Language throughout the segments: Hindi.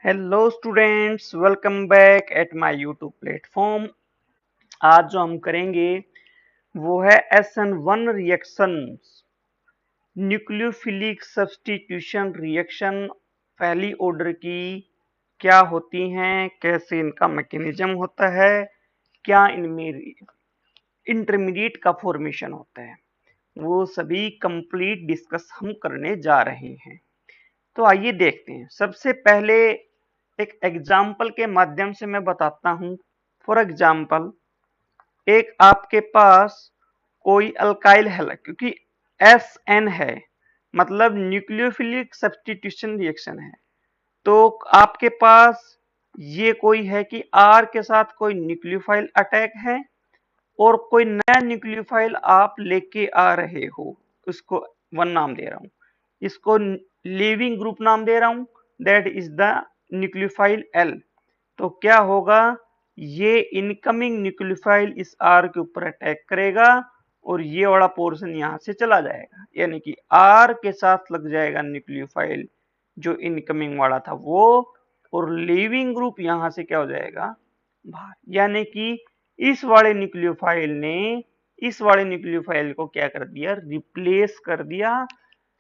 Hello students, welcome back at my YouTube platform. आज जो हम करेंगे वो है SN1 reactions, nucleophilic substitution reaction. पहली ऑर्डर की क्या होती हैं, कैसे इनका मैकेनिज्म होता है, क्या इनमें इंटरमीडिएट का फॉर्मेशन होता है, वो सभी कंप्लीट डिस्कस हम करने जा रहे हैं। तो आइए देखते हैं। सबसे पहले एक एग्जाम्पल के माध्यम से मैं बताता हूं। फॉर एग्जाम्पल, एक आपके पास कोई अल्काइल है, क्योंकि SN है मतलब न्यूक्लियोफिलिक सब्स्टिट्यूशन रिएक्शन है। तो आपके पास ये कोई है कि R के साथ कोई न्यूक्लियोफाइल अटैक है और कोई नया न्यूक्लियोफाइल आप लेके आ रहे हो। उसको 1 नाम दे रहा हूं, इसको लीविंग ग्रुप नाम दे रहा हूं, that is the nucleophile L। तो क्या होगा, ये इनकमिंग न्यूक्लियोफाइल इस R के ऊपर अटैक करेगा और ये वाला पोर्शन यहां से चला जाएगा, यानी कि R के साथ लग जाएगा न्यूक्लियोफाइल जो इनकमिंग वाला था वो, और लीविंग ग्रुप यहां से क्या हो जाएगा, बाहर। यानी कि इस वाले न्यूक्लियोफाइल ने इस वाले न्यूक्लियोफाइल को क्या कर दिया, रिप्लेस कर दिया,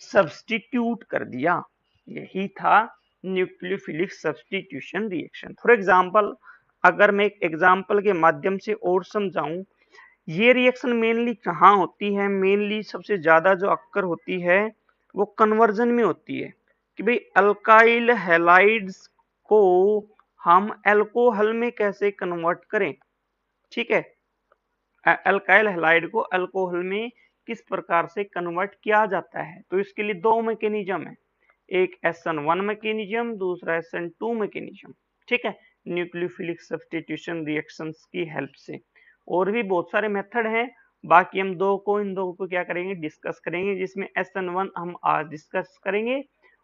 सब्स्टिट्यूट कर दिया। यही था nucleophilic substitution reaction. For example, अगर मैं एक एग्जांपल के माध्यम से और समझाऊं, ये रिएक्शन मेनली कहाँ होती है, मेनली सबसे ज्यादा जो अक्कर होती है वो कन्वर्जन में होती है कि भाई अल्काइल हैलाइड्स को हम अल्कोहल में कैसे कन्वर्ट करें। ठीक है, अल्काइल हैलाइड को अल्कोहल में किस प्रकार से कन्वर्ट किया जाता है। तो इसके लिए दो मैकेनिज्म है, एक SN1 मैकेनिज्म, दूसरा SN2 मैकेनिज्म। ठीक है, न्यूक्लियोफिलिक सब्स्टिट्यूशन रिएक्शंस की हेल्प से। और भी बहुत सारे मेथड हैं, बाकी हम इन दो को क्या करेंगे, डिस्कस करेंगे, जिसमें SN1 हम आज डिस्कस करेंगे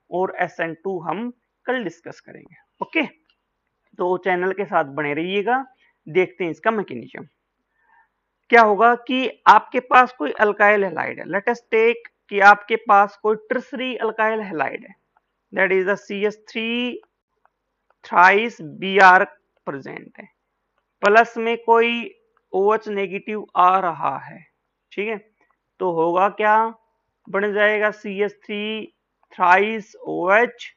और SN2 हम कल डिस्कस करेंगे। ओके, तो चैनल के साथ बने रहिएगा। देखते हैं इसका मैकेनिज्म क्या होगा। कि आपके पास कोई अल्काइल हैलाइड है, लेट अस टेक कि आपके पास कोई ट्रिसरी अल्काइल हैलाइड है, that is the CH3 thrice Br present है, प्लस में कोई OH नेगेटिव आ रहा है। ठीक है, तो होगा क्या, बन जाएगा CH3 थ्राइस OH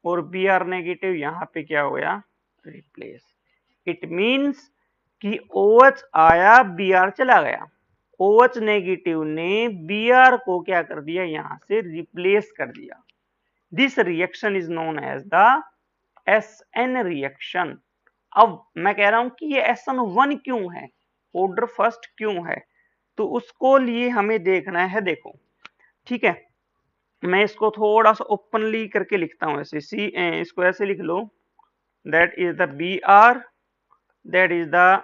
और Br नेगेटिव यहां पे क्या हो गया, रिप्लेस। इट मीन्स कि OH आया, Br चला गया। OH नेगेटिव ने Br को क्या कर दिया, यहां से रिप्लेस कर दिया। This reaction is known as the SN reaction. अब मैं कह रहा हूं कि ये SN1 क्यों है, ऑर्डर फर्स्ट क्यों है, तो उसको लिए हमें देखना है। देखो, ठीक है, मैं इसको थोड़ा सा ओपनली करके लिखता हूं, ऐसे इसको ऐसे लिख लो, that is the Br, that is the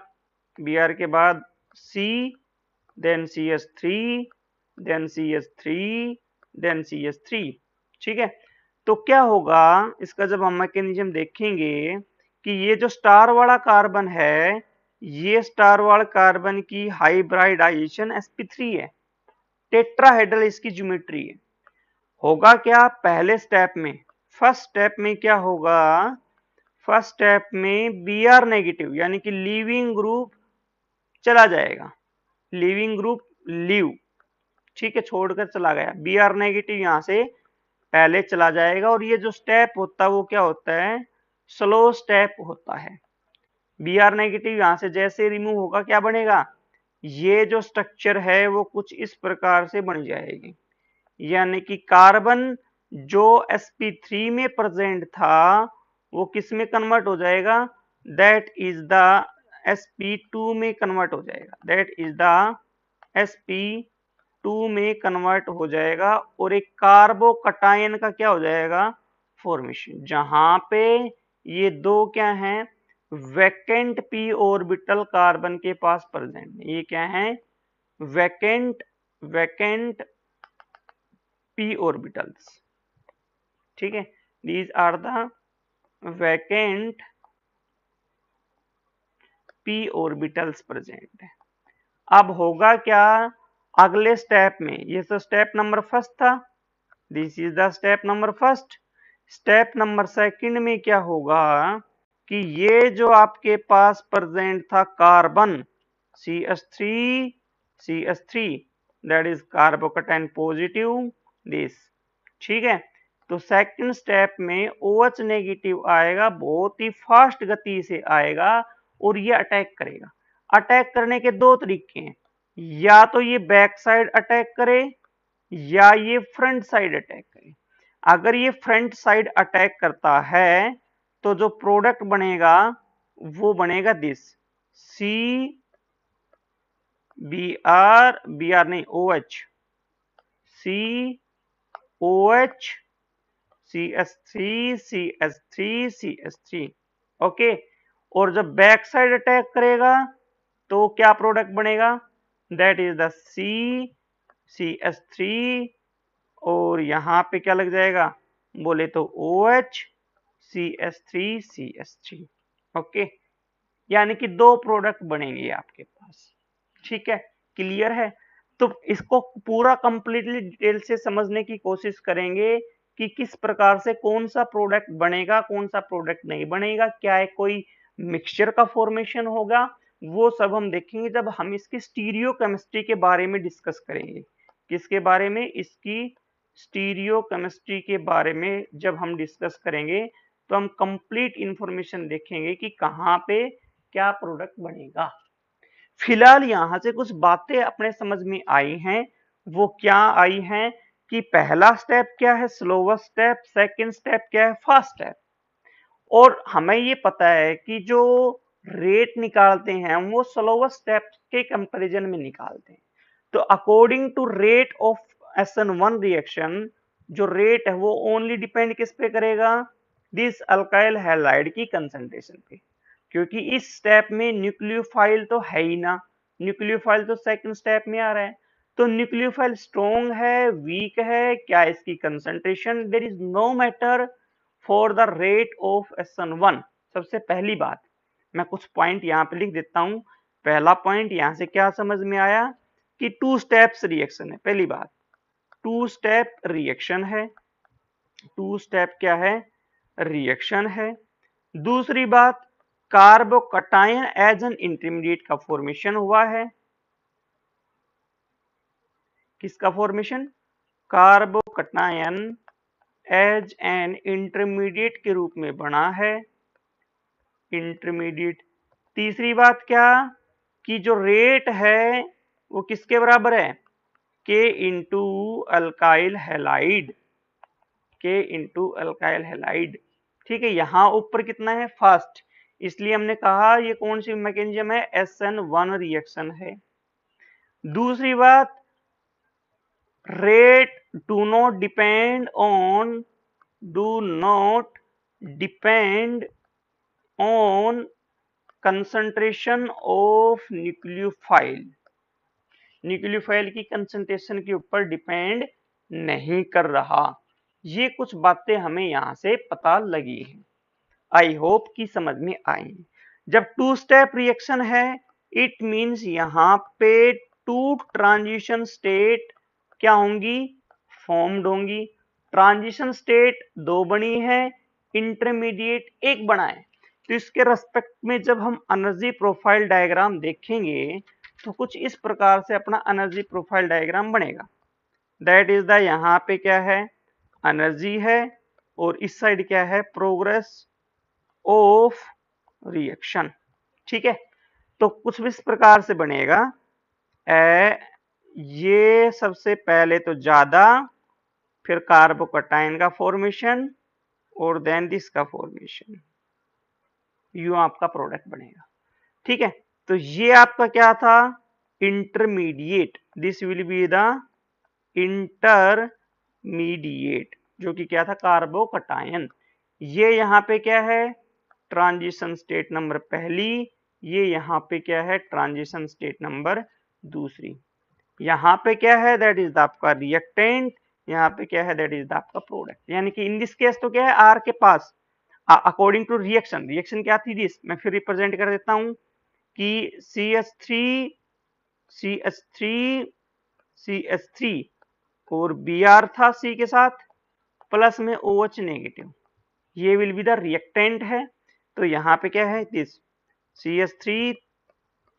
Br के बाद C, then CH3, then CH3, then CH3। ठीक है, तो क्या होगा इसका, जब हम मैकेनिज्म देखेंगे कि ये जो स्टार वाला कार्बन है, ये स्टार वाला कार्बन की हाइब्रिडाइजेशन sp3 है, टेट्राहेड्रल इसकी ज्योमेट्री है। होगा क्या पहले स्टेप में, फर्स्ट स्टेप में क्या होगा, फर्स्ट स्टेप में Br नेगेटिव यानी कि लीविंग ग्रुप चला जाएगा, लीविंग ग्रुप लीव, ठीक है, छोड़कर चला गया। Br नेगेटिव यहां से पहले चला जाएगा, और ये जो स्टेप होता है वो क्या होता है, स्लो स्टेप होता है। Br नेगेटिव यहां से जैसे रिमूव होगा, क्या बनेगा, ये जो स्ट्रक्चर है वो कुछ इस प्रकार से बन जाएगी। यानी कि कार्बन जो sp3 में प्रेजेंट था वो किस में कन्वर्ट हो जाएगा, दैट इज द sp2 में कन्वर्ट हो जाएगा, दैट इज द sp2 में कन्वर्ट हो जाएगा, और एक कार्बोकटायन का क्या हो जाएगा, फॉर्मेशन, जहां पे ये दो क्या हैं, वैकेंट p ऑर्बिटल कार्बन के पास प्रेजेंट। ये क्या है, वैकेंट वैकेंट p orbitals। ठीक है, these are the vacant p orbitals present। अब होगा क्या अगले स्टेप में, ये तो स्टेप नंबर फर्स्ट था, this is the step number first. Step number second में क्या होगा कि ये जो आपके पास प्रेजेंट था carbon CH3 CH3 that is carbocation positive this, ठीक है। तो सेकंड स्टेप में OH नेगेटिव आएगा, बहुत ही फास्ट गति से आएगा और ये अटैक करेगा। अटैक करने के दो तरीके हैं, या तो ये बैक साइड अटैक करे या ये फ्रंट साइड अटैक करे। अगर ये फ्रंट साइड अटैक करता है तो जो प्रोडक्ट बनेगा वो बनेगा दिस बी आर नहीं OH COH CH3 ओके। और जब बैक साइड अटैक करेगा तो क्या प्रोडक्ट बनेगा, दैट इज द CH3 और यहां पे क्या लग जाएगा, बोले तो OH CH3 ओके। यानी कि दो प्रोडक्ट बनेंगे आपके पास, ठीक है, क्लियर है। तो इसको पूरा कंप्लीटली डिटेल से समझने की कोशिश करेंगे कि किस प्रकार से कौन सा प्रोडक्ट बनेगा, कौन सा प्रोडक्ट नहीं बनेगा, क्या है कोई मिक्सचर का फॉर्मेशन होगा, वो सब हम देखेंगे जब हम इसकी स्टीरियो केमिस्ट्री के बारे में डिस्कस करेंगे। किसके बारे में, इसकी स्टीरियो केमिस्ट्री के बारे में जब हम डिस्कस करेंगे तो हम कंप्लीट इंफॉर्मेशन देखेंगे कि कहाँ पे क्या प्रोडक्ट बनेगा। फिलहाल यहां से कुछ बातें अपने समझ में आई हैं, वो क्या आई हैं कि पहला स्टेप क्या है, स्लोवेस्ट स्टेप, सेकंड स्टेप क्या है, फास्ट स्टेप। और हमें ये पता है कि जो रेट निकालते हैं वो स्लोवेस्ट स्टेप के कंपैरिजन में निकालते हैं। तो according to rate of SN1 reaction, जो रेट है वो ओनली डिपेंड किस पे करेगा, दिस अल्काइल हैलाइड की कंसंट्रेशन पे। क्योंकि इस स्टेप में न्यूक्लियोफाइल तो है ही ना, न्यूक्लियोफाइल तो सेकंड स्टेप में आ रहा है। तो न्यूक्लियोफाइल स्ट्रॉन्ग है, वीक है, क्या इसकी concentration, there is no matter for the rate of SN1। सबसे पहली बात मैं कुछ पॉइंट यहाँ पे लिख देता हूं। पहला पॉइंट यहां से क्या समझ में आया कि टू स्टेप्स रिएक्शन है। पहली बात, टू स्टेप रिएक्शन है, टू स्टेप क्या है, रिएक्शन है। दूसरी बात, कार्बोकटायन एज एन इंटरमीडिएट का फॉर्मेशन हुआ है। किसका formation, carbocation as an intermediate के रूप में बना है, इंटरमीडिएट। तीसरी बात क्या, कि जो रेट है वो किसके बराबर है, K into alkyl halide, K into alkyl halide, ठीक है। यहां ऊपर कितना है, फास्ट, इसलिए हमने कहा ये कौन सी मैकेनिज्म है, SN1 रिएक्शन है। दूसरी बात, rate do not depend on concentration of nucleophile, nucleophile की कंसंट्रेशन के ऊपर डिपेंड नहीं कर रहा। ये कुछ बातें हमें यहां से पता लगी हैं, आई होप कि समझ में आई। जब टू स्टेप रिएक्शन है, इट मींस यहां पे टू ट्रांजिशन स्टेट क्या होंगी, फॉर्म्ड होंगी। ट्रांजिशन स्टेट दो बनी है, इंटरमीडिएट एक बना है। तो इसके रेस्पेक्ट में जब हम एनर्जी प्रोफाइल डायग्राम देखेंगे तो कुछ इस प्रकार से अपना एनर्जी प्रोफाइल डायग्राम बनेगा। दैट इज द, यहाँ पे क्या है, एनर्जी है, और इस साइड क्या है, प्रोग्रेस ऑफ रिएक्शन, ठीक है। तो कुछ भी इस प्रकार से बनेगा, ये सबसे पहले तो ज्यादा, फिर कार्बोकटायन का फॉर्मेशन और देन दिस का फॉर्मेशन, यू आपका प्रोडक्ट बनेगा, ठीक है। तो ये आपका क्या था, intermediate, this will be the intermediate, जो कि क्या था, कार्बोकटायन। ये यहाँ पे क्या है, ट्रांजिशन स्टेट नंबर पहली, ये यहाँ पे क्या है, ट्रांजिशन स्टेट नंबर दूसरी। यहाँ पे क्या है, दैट इज आपका रिएक्टेंट, यहाँ पे क्या है, दैट इज आपका प्रोडक्ट। यानी कि इन दिस केस तो क्या है, आर के पास अकॉर्डिंग टू रिएक्शन, रिएक्शन क्या थी दिस, मैं फिर रिप्रेजेंट कर देता हूं कि CH3 और Br था C के साथ, प्लस में OH नेगेटिव, ये विल बी द रिएक्टेंट है। तो यहाँ पे क्या है, दिस CH3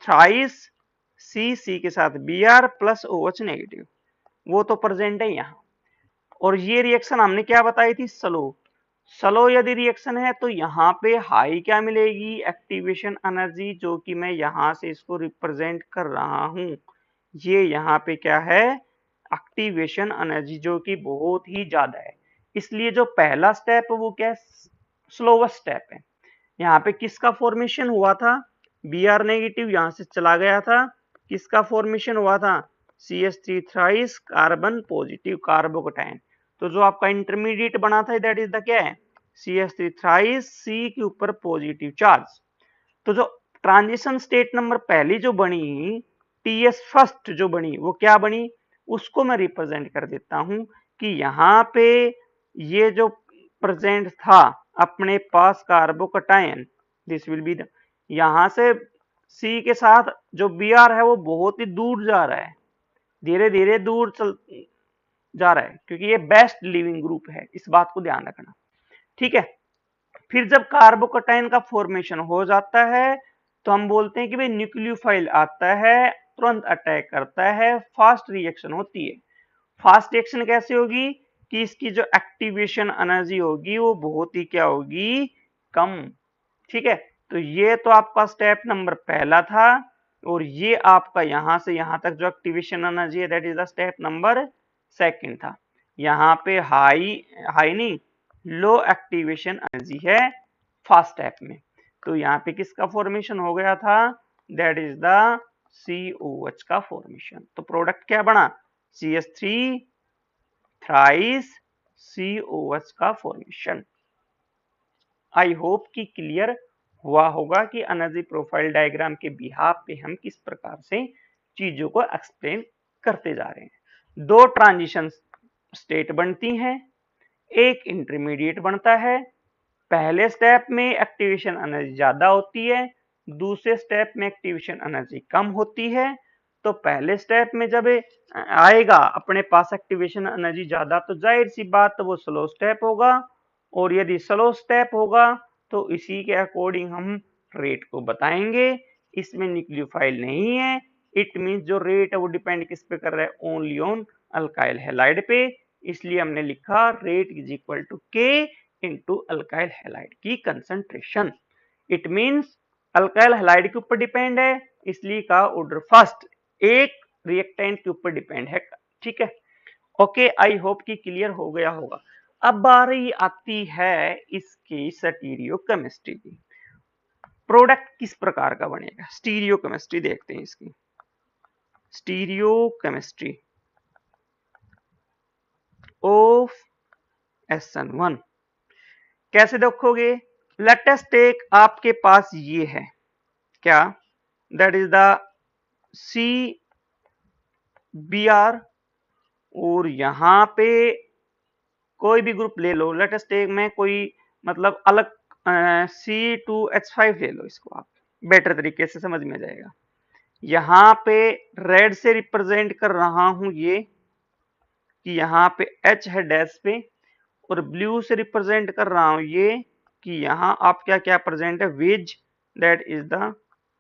थ्राइस सी के साथ Br प्लस OH नेगेटिव, वो तो प्रेजेंट है यहाँ। और ये रिएक्शन हमने क्या बताई थी, स्लो यदि रिएक्शन है तो यहाँ पे हाई क्या मिलेगी, एक्टिवेशन एनर्जी, जो कि मैं यहाँ से इसको रिप्रेजेंट कर रहा हूँ। ये यहाँ पे क्या है, एक्टिवेशन एनर्जी, जो कि बहुत ही ज्यादा है। इसलिए जो पहला स्टेप है वो क्या है, स्लोवेस्ट स्टेप है। यहाँ पे किसका फॉर्मेशन हुआ था, Br नेगेटिव यहाँ से चला गया था, किसका फॉर्मेशन हुआ था, CH3 thrice carbon positive carbocation. तो जो आपका इंटरमीडिएट बना था दैट इज द क्या है, CH3 थ्राइस C के ऊपर पॉजिटिव चार्ज। तो जो ट्रांजिशन स्टेट नंबर पहली जो बनी, TS फर्स्ट जो बनी, वो क्या बनी, उसको मैं रिप्रेजेंट कर देता हूं कि यहाँ पे ये जो प्रेजेंट था अपने पास carbocation, this will be the, यहां से C के साथ जो Br है वो बहुत ही दूर जा रहा है, धीरे धीरे दूर चल जा रहा है, क्योंकि ये बेस्ट लिविंग ग्रुप है, इस बात को ध्यान रखना। ठीक है, फिर जब कार्बोकटायन का फॉर्मेशन हो जाता है तो हम बोलते हैं कि भाई न्यूक्लियोफाइल आता है, तुरंत अटैक करता है, फास्ट रिएक्शन होती है। फास्ट रिएक्शन कैसे होगी कि इसकी जो एक्टिवेशन एनर्जी होगी वो बहुत ही क्या होगी, कम। ठीक है, तो ये तो आपका स्टेप नंबर पहला था, और ये आपका यहां से यहां तक जो एक्टिवेशन एनर्जी है that is the step number second था। यहाँ पे हाई हाई नहीं, लो एक्टिवेशन एनर्जी है फर्स्ट स्टेप में। तो यहाँ पे किसका फॉर्मेशन हो गया था, दैट इज द COH का फॉर्मेशन। तो प्रोडक्ट क्या बना, CH3 थ्राइस COH का फॉर्मेशन। आई होप कि क्लियर हुआ होगा कि एनर्जी प्रोफाइल डायग्राम के बिहाफ पे हम किस प्रकार से चीजों को एक्सप्लेन करते जा रहे हैं। दो ट्रांजिशन स्टेट बनती हैं, एक इंटरमीडिएट बनता है। पहले स्टेप में एक्टिवेशन एनर्जी ज्यादा होती है, दूसरे स्टेप में एक्टिवेशन एनर्जी कम होती है। तो पहले स्टेप में जब आएगा अपने पास एक्टिवेशन एनर्जी ज्यादा, तो जाहिर सी बात वो स्लो स्टेप होगा, और यदि स्लो स्टेप होगा तो इसी के अकॉर्डिंग हम रेट को बताएंगे। इसमें न्यूक्लियोफाइल नहीं है, इट मींस जो रेट है वो डिपेंड किस पे कर रहा है, ओनली ऑन अल्काइल हैलाइड पे। इसलिए हमने लिखा रेट इज इक्वल टू के इंटू अल्काइल हैलाइड की concentration. It means alkyl halide के ऊपर डिपेंड है, इसलिए का ऑर्डर फर्स्ट एक रिएक्टेंट के ऊपर डिपेंड है। ठीक है, ओके, आई होप कि क्लियर हो गया होगा। अब बारी आती है इसकी स्टीरियो केमिस्ट्री की। प्रोडक्ट किस प्रकार का बनेगा, स्टीरियो केमिस्ट्री देखते हैं इसकी। स्टीरियो केमिस्ट्री ऑफ SN1 कैसे देखोगे, लेटेस्ट टेक आपके पास ये है क्या, दैट इज द CBr, और यहां पे कोई भी ग्रुप ले लो, लेटेस्ट टेक में कोई मतलब अलग C2H5 ले लो, इसको आप बेटर तरीके से समझ में जाएगा। यहाँ पे रेड से रिप्रेजेंट कर रहा हूं ये कि यहाँ पे H है डैश पे, और ब्लू से रिप्रेजेंट कर रहा हूं ये कि यहाँ आप क्या क्या प्रेजेंट है, veg, that is the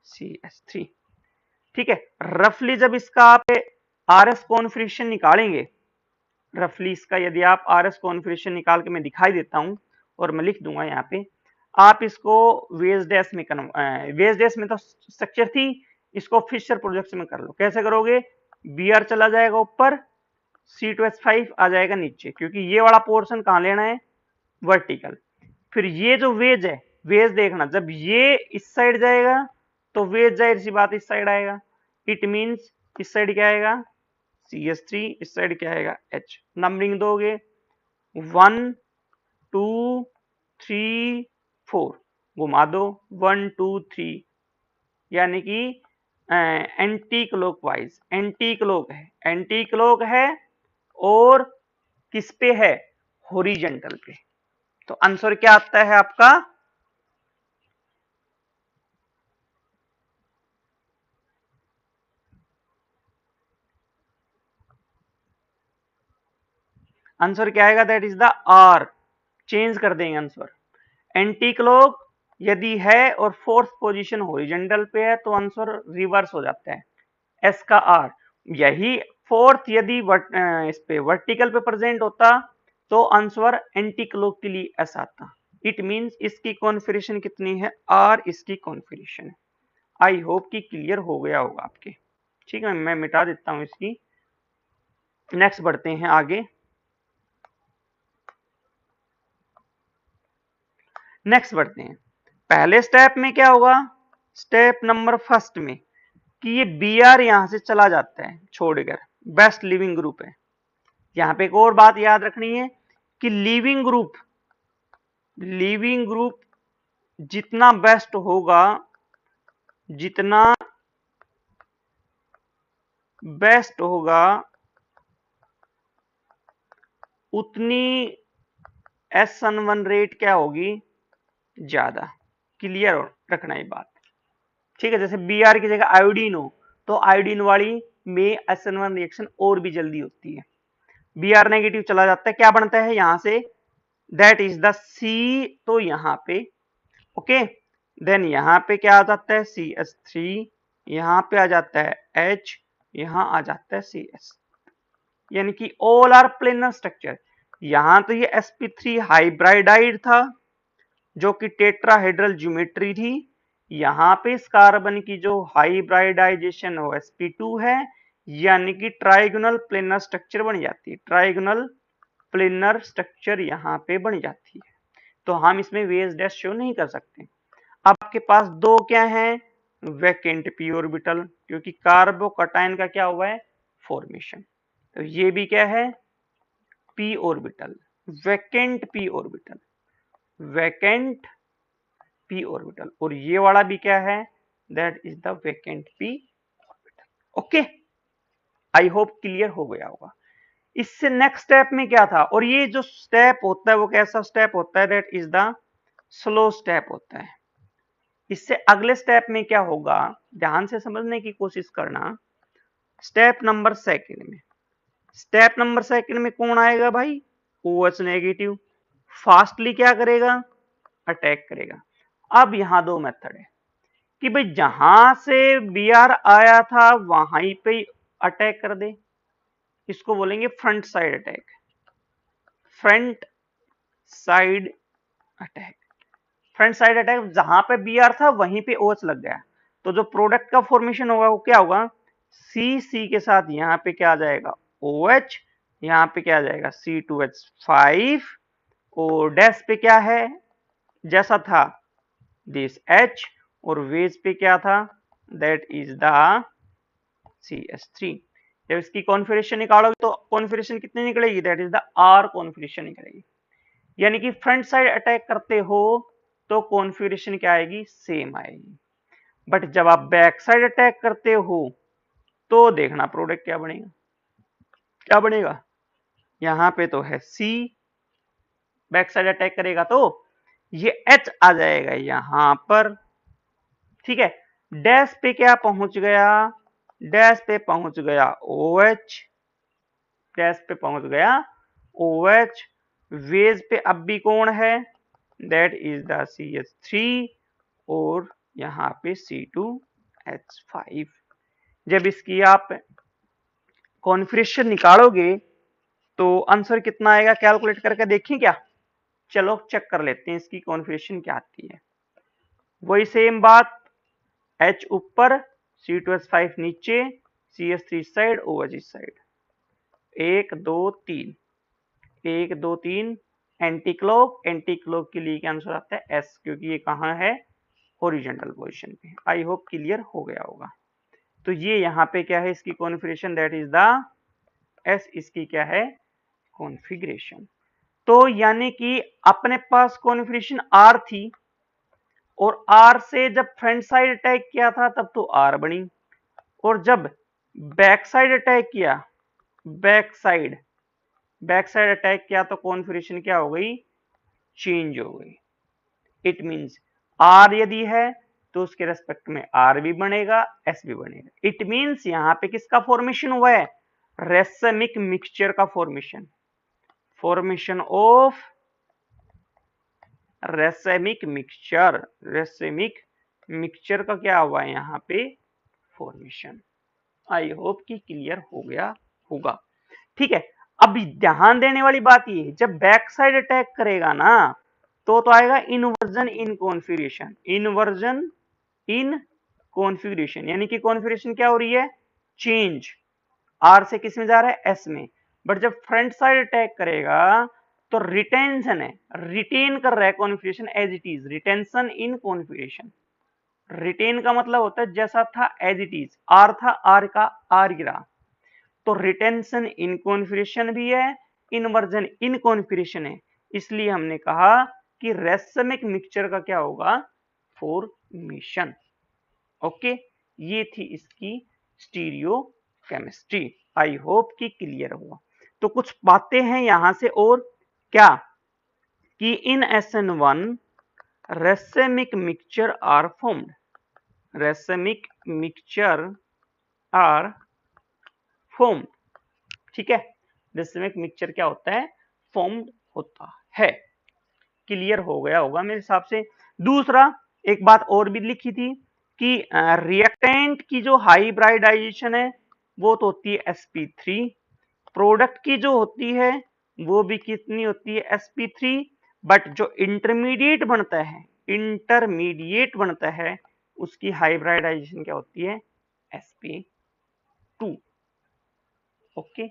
CH3। ठीक है, रफली जब इसका आप RS कॉन्फिगरेशन निकालेंगे, रफली इसका यदि आप RS कॉन्फिगरेशन निकाल के मैं दिखाई देता हूं और मैं लिख दूंगा यहाँ पे, आप इसको वेज डैश में वेज डैश में तो स्ट्रक्चर थी, इसको फिशर प्रोजेक्ट में कर लो। कैसे करोगे, Br चला जाएगा ऊपर, C2H5 आ जाएगा नीचे, क्योंकि ये वाला पोर्शन कहां लेना है, वर्टिकल। फिर ये जो वेज है, वेज देखना, जब ये इस साइड जाएगा तो वेज जाहिर सी बात इस साइड आएगा। इट मींस इस साइड क्या आएगा, CH3, इस साइड क्या आएगा, H। नंबरिंग दोगे 1 2 3 4, घुमा दो 1 2 3, यानी कि एंटी क्लॉकवाइज, एंटी क्लॉक है, और किस पे है, हॉरिजॉन्टल पे। तो आंसर क्या आता है आपका, आंसर क्या आएगा, that is the R. Change कर देंगे आंसर। एंटी क्लॉक यदि है और फोर्थ पोजीशन हॉरिजॉन्टल पे है तो आंसर रिवर्स हो जाता है, एस का आर। यही फोर्थ यदि इस पे वर्टिकल पे प्रेजेंट होता तो आंसर एंटी क्लॉक के लिए एस आता। इट मींस इसकी कॉन्फिगरेशन कितनी है, आर इसकी कॉन्फिगरेशन है। आई होप कि क्लियर हो गया होगा आपके। ठीक है, मैं मिटा देता हूं इसकी। नेक्स्ट बढ़ते हैं आगे। नेक्स्ट बढ़ते हैं। पहले स्टेप में क्या होगा, स्टेप नंबर फर्स्ट में, कि ये बी आर यहां से चला जाता है छोड़कर, बेस्ट लिविंग ग्रुप है। यहां पे एक और बात याद रखनी है कि लिविंग ग्रुप जितना बेस्ट होगा, जितना बेस्ट होगा उतनी SN1 रेट क्या होगी, ज्यादा। क्लियर रखना ये बात। ठीक है, जैसे बी आर की जगह आयोडीन हो तो आयोडीन वाली में SN1 रिएक्शन और भी जल्दी होती है। बी आर नेगेटिव चला जाता है, क्या बनता है यहां से, दैट इज द सी। तो यहां पे ओके, देन यहां पे क्या आ जाता है CH3, यहां पे आ जाता है H, यहां आ जाता है CS, यानी कि ऑल आर प्लेनर स्ट्रक्चर। यहां तो ये sp3 हाइब्रिडाइड था जो कि टेट्राहेड्रल ज्योमेट्री थी। यहां पे इस कार्बन की जो हाइब्रिडाइजेशन हो sp2 है, यानी कि ट्राइगोनल प्लेनर स्ट्रक्चर बन जाती है। ट्राइगोनल प्लेनर स्ट्रक्चर यहां पे बन जाती है। तो हम इसमें वेज डैश शो नहीं कर सकते। आपके पास दो क्या है, वैकेंट पी ऑर्बिटल, क्योंकि कार्बोकटायन का क्या हुआ है, फॉर्मेशन। तो ये भी क्या है, P orbital, vacant P orbital, vacant P orbital. और ये वाला भी क्या है, that is the vacant P orbital. Okay, I hope clear हो गया होगा। इससे नेक्स्ट स्टेप में क्या था, और ये जो स्टेप होता है वो कैसा स्टेप होता है, that is the slow step होता है। इससे अगले स्टेप में क्या होगा, ध्यान से समझने की कोशिश करना। स्टेप नंबर सेकंड में, स्टेप नंबर सेकंड में कौन आएगा भाई, OH नेगेटिव। फास्टली क्या करेगा, अटैक करेगा। अब यहां दो मेथड है कि भाई जहां से बी आर आया था वहीं पे अटैक कर दे, इसको बोलेंगे front side attack. Front side attack, front side attack, जहां पे बी आर था वहीं पे OH लग गया तो जो प्रोडक्ट का फॉर्मेशन होगा वो क्या होगा, सी के साथ यहाँ पे क्या आ जाएगा, OH, यहाँ पे क्या आ जाएगा C2H5, और डैश पे क्या है, जैसा था दिस H, और वेज पे क्या था, दैट इज द CH3। जब इसकी कॉन्फिगरेशन निकालोगे तो कॉन्फिगरेशन कितनी निकलेगी, that is the R configuration निकलेगी। यानी कि फ्रंट साइड अटैक करते हो तो कॉन्फिगरेशन क्या आएगी, सेम आएगी। बट जब आप बैक साइड अटैक करते हो तो देखना प्रोडक्ट क्या बनेगा, क्या बनेगा, यहां पे तो है C, बैक साइड अटैक करेगा तो ये H आ जाएगा यहां पर। ठीक है, डैश पे क्या पहुंच गया, डैश पे पहुंच गया OH, डैश पे पहुंच गया OH। वेज पे अब भी कौन है, दैट इज द CH3, और यहां पे C2H5। जब इसकी आप कॉन्फिगरेशन निकालोगे तो आंसर कितना आएगा, कैलकुलेट करके देखें क्या, चलो चेक कर लेते हैं इसकी कॉन्फिगरेशन क्या आती है। वही सेम बात, H ऊपर, C2H5 नीचे, CH3 साइड, OH इस side, 1 2 3, 1 2 3, anti clock, anti clock के लिए क्या आंसर आता है S, क्योंकि ये कहाँ है, हॉरिजॉन्टल पोजीशन पे। आई होप क्लियर हो गया होगा। तो ये यहाँ पे क्या है इसकी configuration, that is the S, इसकी क्या है कॉन्फिगरेशन। तो यानी कि अपने पास कॉन्फिगरेशन R थी, और R से जब फ्रंट साइड अटैक किया था तब तो R बनी, और जब बैक साइड अटैक किया, बैक साइड अटैक किया तो कॉन्फिगरेशन क्या हो गई, चेंज हो गई। इट मींस R यदि है तो उसके रेस्पेक्ट में R भी बनेगा, S भी बनेगा। इट मींस यहां पे किसका फॉर्मेशन हुआ है, रेसमिक मिक्सचर का formation. Formation of racemic mixture. Racemic mixture का क्या हुआ है यहाँ पे? फॉर्मेशन। आई होप कि क्लियर हो गया होगा। ठीक है, अब ध्यान देने वाली बात ये, जब बैक साइड अटैक करेगा ना तो आएगा inversion in configuration. Inversion in configuration यानी कि कॉन्फ़िगरेशन क्या हो रही है? चेंज। आर से किस में जा रहा है? एस में। बट जब फ्रंट साइड अटैक करेगा तो रिटेंशन है, रिटेन कर रहा है configuration as it is. Retention in configuration. Retain का मतलब होता है जैसा था एज इट इज। आर था, आर का आर गिरा, तो रिटेंशन इन कॉन्फ़िगरेशन भी है, इन्वर्जन इन कॉन्फ़िगरेशन है। इसलिए हमने कहा कि रेसमिक मिक्सचर का क्या होगा? फॉर्मेशन। ओके, ये थी इसकी स्टीरियो केमिस्ट्री। आई होप कि क्लियर हुआ। तो कुछ बातें हैं यहां से और क्या, कि in SN1 racemic mixture are formed. Racemic mixture are formed. ठीक है, रेसेमिक मिक्सचर क्या होता है? फॉर्म्ड होता है। क्लियर हो गया होगा मेरे हिसाब से। दूसरा, एक बात और भी लिखी थी कि रिएक्टेंट की जो हाइब्रिडाइजेशन है वो तो होती है sp3। प्रोडक्ट की जो होती है वो भी कितनी होती है? sp3। बट जो इंटरमीडिएट बनता है, इंटरमीडिएट बनता है, उसकी हाइब्रिडाइजेशन क्या होती है? sp2। ओके,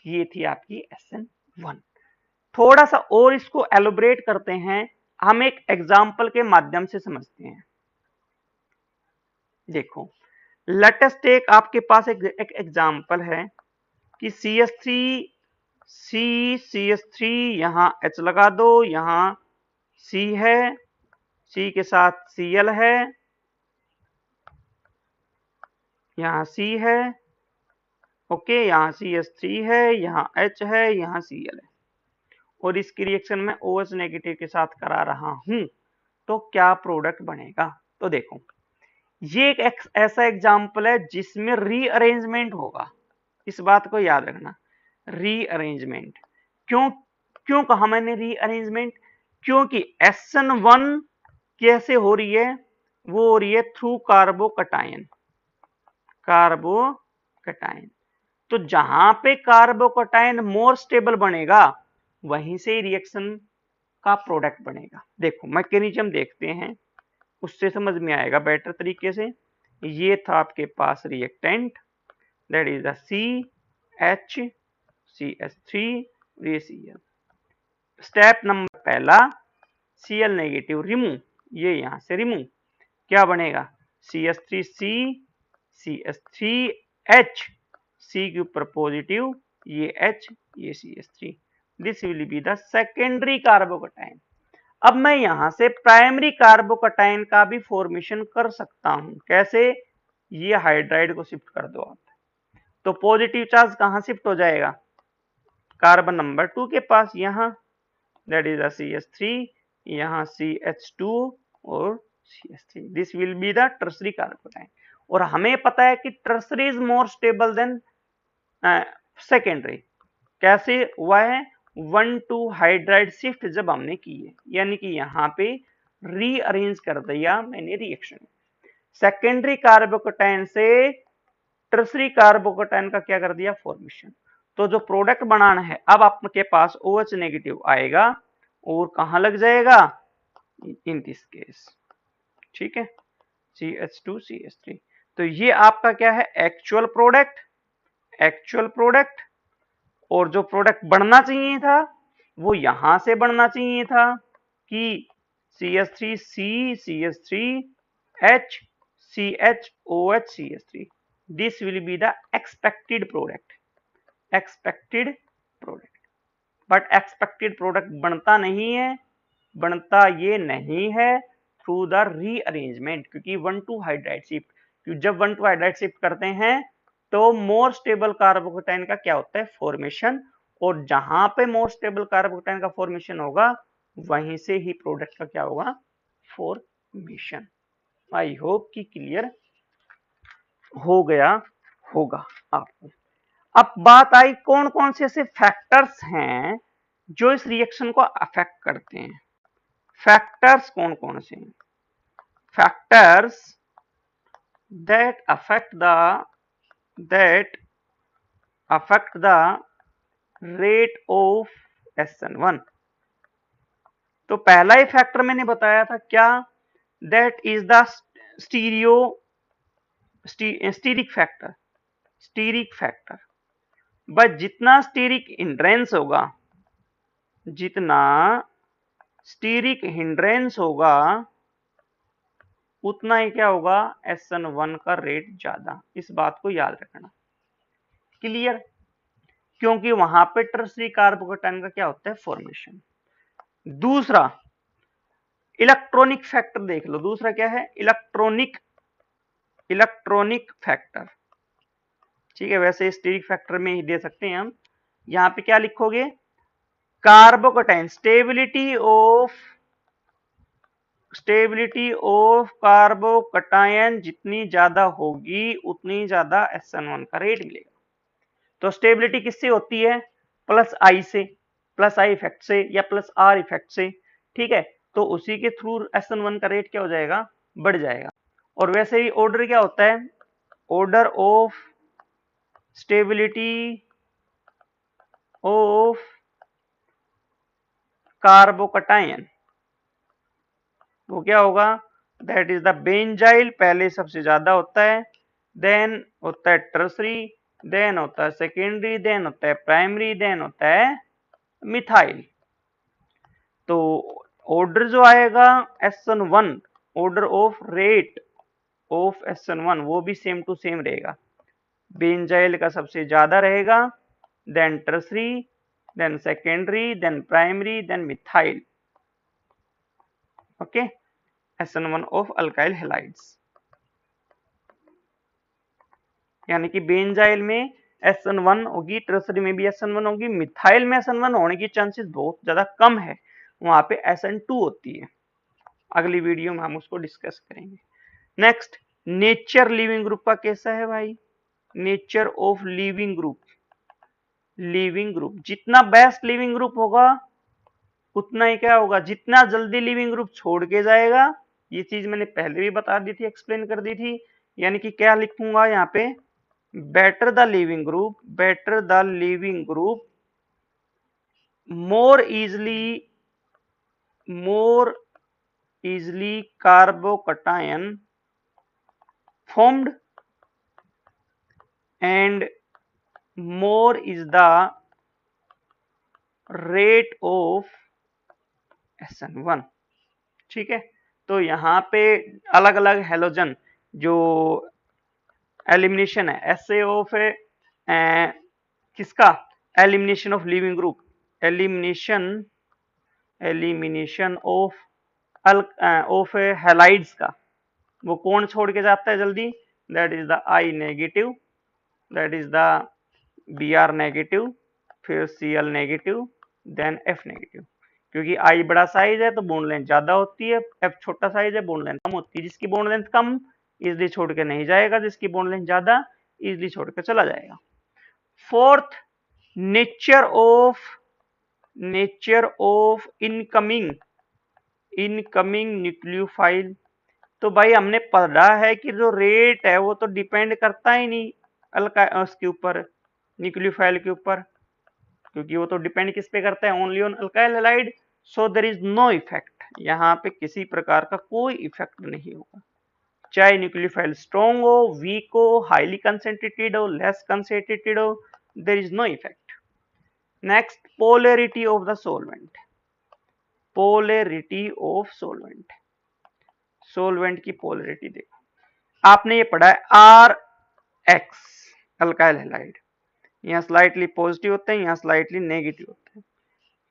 ये थी आपकी SN1। थोड़ा सा और इसको एलोबरेट करते हैं, हम एक एग्जाम्पल के माध्यम से समझते हैं। देखो, लेटेस्ट टेक, आपके पास एक एग्जाम्पल है कि CH3 CH3, यहां H लगा दो, यहां C है, C के साथ Cl है, यहां C है, ओके, यहां CH3 है, यहां H है, यहां Cl है, और इसकी रिएक्शन में OH नेगेटिव के साथ करा रहा हूं, तो क्या प्रोडक्ट बनेगा? तो देखो, ये एक ऐसा एग्जाम्पल है जिसमें रीअरेंजमेंट होगा। इस बात को याद रखना, रीअरेंजमेंट। क्यों क्यों कहा मैंने रीअरेंजमेंट? क्योंकि SN1 कैसे हो रही है? वो हो रही है थ्रू कार्बोकटायन। कार्बोकटायन, तो जहां पे कार्बोकटायन मोर स्टेबल बनेगा वहीं से रिएक्शन का प्रोडक्ट बनेगा। देखो, मैकेनिज्म देखते हैं, उससे समझ में आएगा बेटर तरीके से। ये था आपके पास reactant, that is the CH3 Cl। Step number पहला, Cl नेगेटिव रिमूव, ये यहां से रिमूव, क्या बनेगा? CH3C, CH3H, C के ऊपर पॉजिटिव, ये H, ये CH3। This will be the secondary carbocation. अब मैं यहां से प्राइमरी कार्बोकटायन का भी फॉर्मेशन कर सकता हूं। कैसे? ये हाइड्राइड को शिफ्ट कर दो आप, तो पॉजिटिव चार्ज कहां शिफ्ट हो जाएगा? कार्बन नंबर 2 के पास, यहां, दैट इज CH3, यहां CH2 और CH3। This will be the tertiary carbocation. और हमें पता है कि tertiary is more stable then secondary. कैसे हुआ है? 1,2 हाइड्राइड शिफ्ट जब हमने की है, यानी कि यहाँ पे रीअरेंज कर दिया मैंने रिएक्शन। सेकेंडरी कार्बोकटायन से टर्सरी कार्बोकटायन का क्या कर दिया? फॉर्मेशन। तो जो प्रोडक्ट बनाना है, अब आपके पास OH नेगेटिव आएगा और कहां लग जाएगा? In this case. ठीक है, CH2 CH3। तो ये आपका क्या है? Actual product. एक्चुअल प्रोडक्ट, और जो प्रोडक्ट बनना चाहिए था वो यहां से बनना चाहिए था कि CH3C, CH3H, CHOH, CH3। This will be the expected product. Expected product, but expected product बनता नहीं है, बनता ये नहीं है थ्रू द रीअरेंजमेंट, क्योंकि 1,2 हाइड्राइड शिफ्ट, क्योंकि जब 1,2 हाइड्राइड शिफ्ट करते हैं तो मोर स्टेबल कार्बोकटायन का क्या होता है? फॉर्मेशन। और जहां पे मोर स्टेबल कार्बोकटायन का फॉर्मेशन होगा वहीं से ही प्रोडक्ट का क्या होगा? फॉर्मेशन। आई होप कि क्लियर हो गया होगा आपको। अब बात आई कौन कौन से ऐसे फैक्टर्स हैं जो इस रिएक्शन को अफेक्ट करते हैं। फैक्टर्स कौन कौन से हैं? Factors that affect the rate of SN1। तो पहला ही फैक्टर मैंने बताया था क्या? That is the steric factor. Steric factor बस जितना स्टीरिक हिंड्रेंस होगा, जितना स्टीरिक हिंड्रेंस होगा उतना ही क्या होगा? SN1 का रेट ज्यादा। इस बात को याद रखना। क्लियर? क्योंकि वहां पे टर्सरी कार्बोकेटाइन का क्या होता है? फॉर्मेशन। दूसरा इलेक्ट्रॉनिक फैक्टर देख लो। दूसरा क्या है? Electronic factor. ठीक है, वैसे स्टीरिक फैक्टर में ही दे सकते हैं हम। यहां पे क्या लिखोगे? कार्बोकेटाइन स्टेबिलिटी ऑफ कार्बोकेटाइन जितनी ज्यादा होगी उतनी ज्यादा SN1 का रेट मिलेगा। तो स्टेबिलिटी किससे होती है? प्लस आई से, प्लस आई इफेक्ट से या प्लस आर इफेक्ट से। ठीक है, तो उसी के थ्रू SN1 का रेट क्या हो जाएगा? बढ़ जाएगा। और वैसे ही ऑर्डर क्या होता है? Order of stability of carbocation वो क्या होगा? That is the benzyl. पहले सबसे ज्यादा होता है, देन होता है टर्सरी, देन होता है सेकेंडरी, देन होता है प्राइमरी, देन होता है मिथाइल। तो ऑर्डर जो आएगा SN1, order of rate of SN1 वो भी सेम टू सेम रहेगा। बेंजाइल का सबसे ज्यादा रहेगा, then tertiary, then secondary, then primary, then methyl. Okay, SN1 of alkyl halides. यानी कि बेंजाइल में SN1 होगी, टर्सरी में भी SN1 होगी, मिथाइल में SN1 होने की चांसेस बहुत ज्यादा कम है, वहां पे SN2 होती है। अगली वीडियो में हम उसको डिस्कस करेंगे। नेक्स्ट, नेचर लिविंग ग्रुप का कैसा है भाई? Nature of leaving group. Leaving group जितना बेस्ट लिविंग ग्रुप होगा उतना ही क्या होगा? जितना जल्दी लिविंग ग्रुप छोड़ के जाएगा। ये चीज मैंने पहले भी बता दी थी, एक्सप्लेन कर दी थी। यानी कि क्या लिखूंगा यहाँ पे? Better the leaving group, better the leaving group more easily carbocation formed and more is the rate of SN1। ठीक है, तो यहाँ पे अलग अलग हेलोजन जो एलिमिनेशन है, ऐसे ऑफ किसका? Elimination of leaving group, elimination of halides का, वो कौन छोड़ के जाता है जल्दी? That is the I negative, that is the Br negative, फिर Cl negative, then F negative. क्योंकि I बड़ा साइज है तो बॉन्ड लेंथ ज्यादा होती है, F छोटा साइज है बॉन्ड लेंथ कम होती है। जिसकी बॉन्ड लेंथ कम इजिली छोड़ के नहीं जाएगा, जिसकी बॉन्ड लेंथ ज्यादा इजिली छोड़ के चला जाएगा। Fourth, nature of incoming nucleophile. तो भाई हमने पढ़ा है कि जो रेट है वो तो डिपेंड करता ही नहीं उसके ऊपर, न्यूक्लियोफाइल के ऊपर, क्योंकि वो तो डिपेंड किस पे करता है? Only on alkyl halide. So there is no effect. यहाँ पे किसी प्रकार का कोई इफेक्ट नहीं होगा, चाहे न्यूक्लियोफाइल स्ट्रॉन्ग हो, वीक हो, हाईली कंसेंट्रेटेड हो, लेस कंसेंट्रेटेड हो, there is no effect. Next, polarity of the solvent. Polarity of solvent, solvent की पोलैरिटी देखो। आपने ये पढ़ा है RX अल्काइल हैलाइड, यहाँ स्लाइटली पॉजिटिव होते हैं, यहाँ स्लाइटली नेगेटिव होते हैं।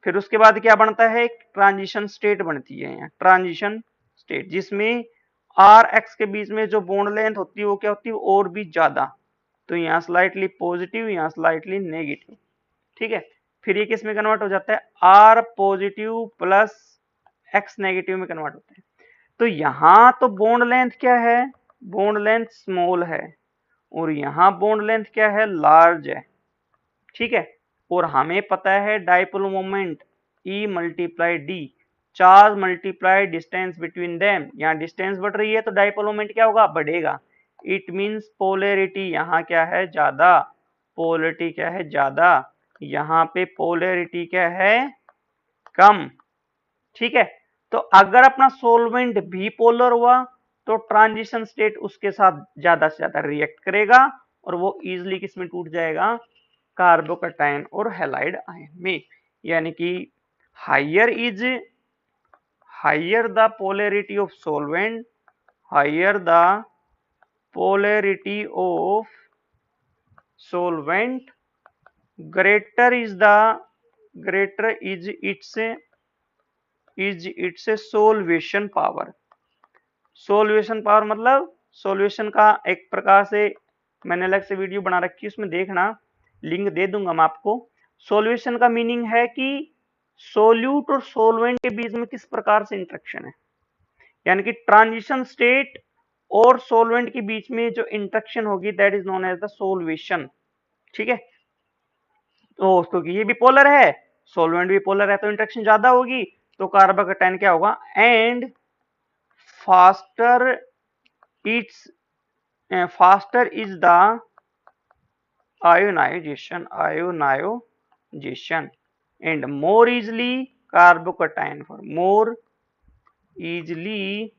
फिर उसके बाद क्या बनता है? एक ट्रांजिशन स्टेट बनती है यहाँ, ट्रांजिशन स्टेट, जिसमें RX के बीच में जो बॉन्ड लेंथ होती है वो क्या होती है? और भी ज्यादा। तो यहाँ स्लाइटली पॉजिटिव, यहाँ स्लाइटली नेगेटिव। ठीक है, फिर ये किस में कन्वर्ट हो जाता है? R positive plus X negative में कन्वर्ट होता है। तो यहां तो बॉन्ड लेंथ क्या है? बॉन्ड लेंथ स्मॉल है, और यहां बॉन्ड लेंथ क्या है? लार्ज है। ठीक है, और हमें पता है dipole moment E multiply D, charge multiply distance between them, यहाँ डिस्टेंस बढ़ रही है तो डाइपोल मोमेंट क्या होगा, बढ़ेगा। इट मींस पोलैरिटी यहाँ क्या है, ज्यादा, पोलैरिटी क्या है, ज्यादा, यहाँ पे पोलैरिटी क्या है, कम। ठीक है, तो अगर अपना सोलवेंट भी पोलर हुआ तो ट्रांजिशन स्टेट उसके साथ ज्यादा से ज्यादा रिएक्ट करेगा और वो इजिली किसमें टूट जाएगा, कार्बोकैटायन और हैलाइड आयन में। यानी कि higher the polarity of solvent, higher the polarity of solvent, greater is its solvation power. Solvation power मतलब सोल्यूशन का एक प्रकार से मैंने अलग से वीडियो बना रखी है, उसमें देखना, लिंक दे दूंगा मैं आपको। सोल्यूशन का मीनिंग है कि सोल्यूट और सोलवेंट के बीच में किस प्रकार से इंटरेक्शन है, यानी कि ट्रांजिशन स्टेट और सोलवेंट के बीच में जो इंटरेक्शन होगी that is known as the solvation. ठीक है, तो क्योंकि ये भी पोलर है, सोलवेंट भी पोलर है, तो इंटरेक्शन ज्यादा होगी, तो कार्बोकैटायन क्या होगा, and faster its faster is the ionization and more easily carbocation for more easily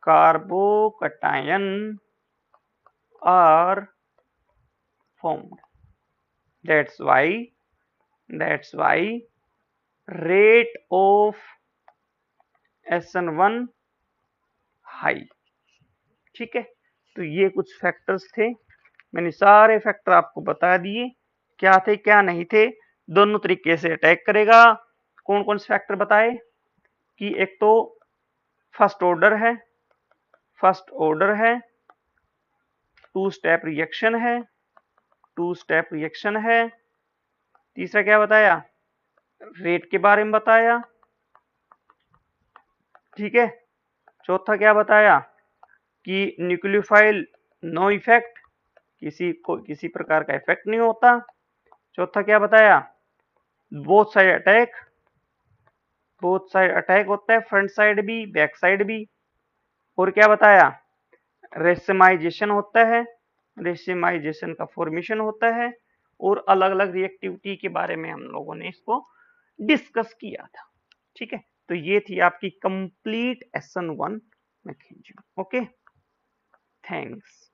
carbocation are formed. That's why rate of SN1 high. ठीक है, तो ये कुछ फैक्टर्स थे, मैंने सारे फैक्टर आपको बता दिए, क्या थे क्या नहीं थे, दोनों तरीके से अटैक करेगा। कौन कौन से फैक्टर बताए कि एक तो फर्स्ट ऑर्डर है, टू स्टेप रिएक्शन है, तीसरा क्या बताया, रेट के बारे में बताया। ठीक है, चौथा क्या बताया कि न्यूक्लियोफाइल नो इफेक्ट, किसी प्रकार का इफेक्ट नहीं होता। चौथा क्या बताया, बोथ साइड अटैक होता है, फ्रंट साइड भी बैक साइड भी। और क्या बताया, रेसिमाइजेशन होता है, रेसिमाइजेशन का फॉर्मेशन होता है, और अलग अलग रिएक्टिविटी के बारे में हम लोगों ने इसको डिस्कस किया था। ठीक है, तो ये थी आपकी complete SN1 mechanism. Okay, thanks.